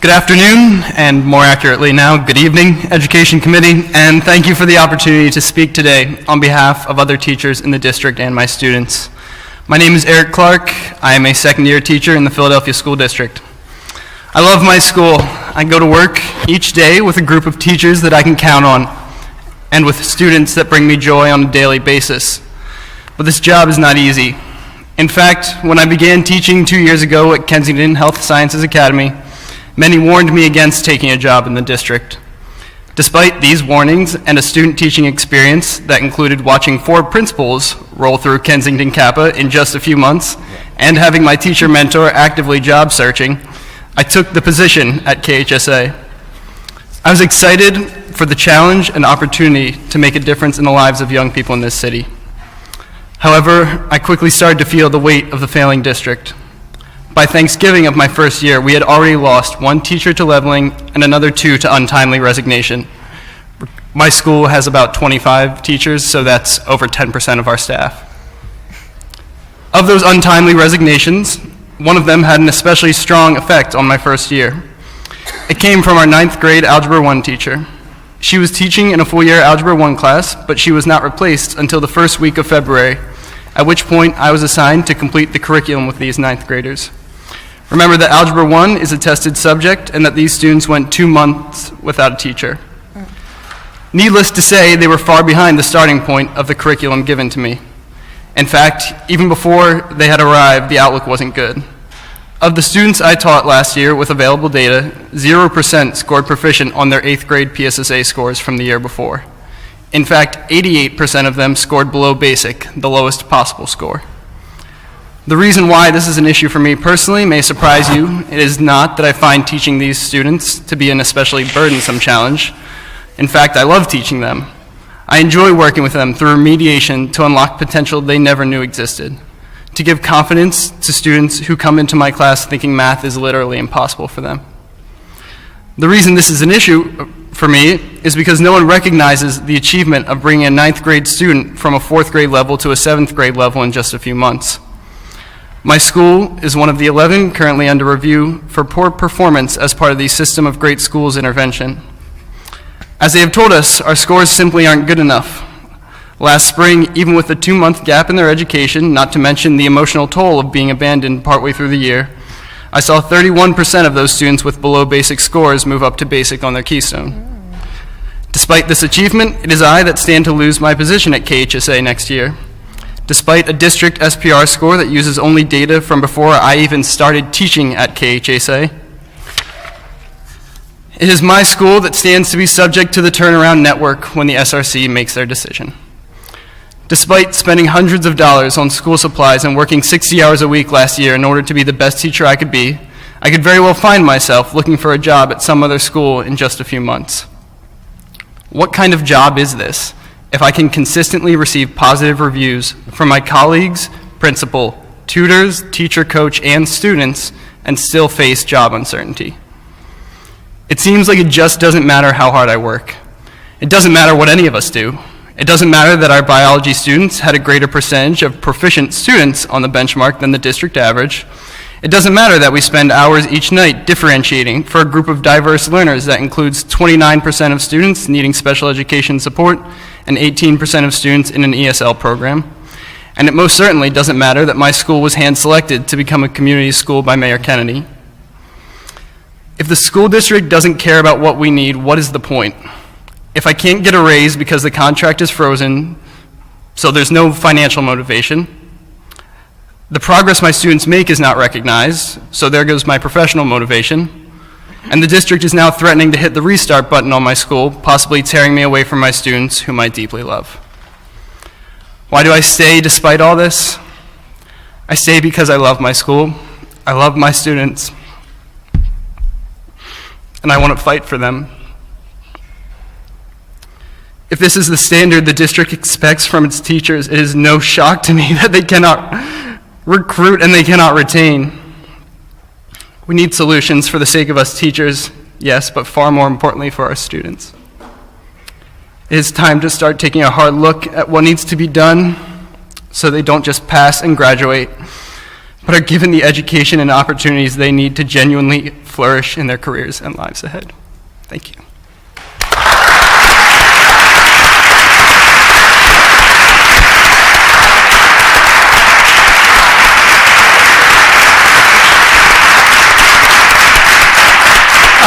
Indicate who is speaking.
Speaker 1: Good afternoon, and more accurately now, good evening, Education Committee, and thank you for the opportunity to speak today on behalf of other teachers in the district and my students. My name is Eric Clark. I am a second-year teacher in the Philadelphia School District. I love my school. I go to work each day with a group of teachers that I can count on, and with students that bring me joy on a daily basis. But this job is not easy. In fact, when I began teaching 2 years ago at Kensington Health Sciences Academy, many warned me against taking a job in the district. Despite these warnings and a student teaching experience that included watching 4 principals roll through Kensington Kappa in just a few months, and having my teacher mentor actively job searching, I took the position at KHSA. I was excited for the challenge and opportunity to make a difference in the lives of young people in this city. However, I quickly started to feel the weight of the failing district. By Thanksgiving of my first year, we had already lost 1 teacher to leveling and another 2 to untimely resignation. My school has about 25 teachers, so that's over 10% of our staff. Of those untimely resignations, one of them had an especially strong effect on my first year. It came from our 9th grade Algebra 1 teacher. She was teaching in a full-year Algebra 1 class, but she was not replaced until the first week of February, at which point I was assigned to complete the curriculum with these 9th graders. Remember that Algebra 1 is a tested subject and that these students went 2 months without a teacher. Needless to say, they were far behind the starting point of the curriculum given to me. In fact, even before they had arrived, the outlook wasn't good. Of the students I taught last year with available data, 0% scored proficient on their 8th grade PSSA scores from the year before. In fact, 88% of them scored below basic, the lowest possible score. The reason why this is an issue for me personally may surprise you. It is not that I find teaching these students to be an especially burdensome challenge. In fact, I love teaching them. I enjoy working with them through remediation to unlock potential they never knew existed, to give confidence to students who come into my class thinking math is literally impossible for them. The reason this is an issue for me is because no one recognizes the achievement of bringing a 9th grade student from a 4th grade level to a 7th grade level in just a few months. My school is one of the 11 currently under review for poor performance as part of the System of Great Schools intervention. As they have told us, our scores simply aren't good enough. Last spring, even with a 2-month gap in their education, not to mention the emotional toll of being abandoned partway through the year, I saw 31% of those students with below basic scores move up to basic on their keystone. Despite this achievement, it is I that stand to lose my position at KHSA next year. Despite a district SPR score that uses only data from before I even started teaching at KHSA, it is my school that stands to be subject to the turnaround network when the SRC makes their decision. Despite spending hundreds of dollars on school supplies and working 60 hours a week last year in order to be the best teacher I could be, I could very well find myself looking for a job at some other school in just a few months. What kind of job is this if I can consistently receive positive reviews from my colleagues, principal, tutors, teacher, coach, and students, and still face job uncertainty? It seems like it just doesn't matter how hard I work. It doesn't matter what any of us do. It doesn't matter that our biology students had a greater percentage of proficient students on the benchmark than the district average. It doesn't matter that we spend hours each night differentiating for a group of diverse learners that includes 29% of students needing special education support and 18% of students in an ESL program. And it most certainly doesn't matter that my school was hand-selected to become a community school by Mayor Kennedy. If the school district doesn't care about what we need, what is the point? If I can't get a raise because the contract is frozen, so there's no financial motivation, the progress my students make is not recognized, so there goes my professional motivation, and the district is now threatening to hit the restart button on my school, possibly tearing me away from my students whom I deeply love. Why do I stay despite all this? I stay because I love my school, I love my students, and I want to fight for them. If this is the standard the district expects from its teachers, it is no shock to me that they cannot recruit and they cannot retain. We need solutions for the sake of us teachers, yes, but far more importantly for our students. It is time to start taking a hard look at what needs to be done so they don't just pass and graduate, but are given the education and opportunities they need to genuinely flourish in their careers and lives ahead. Thank you.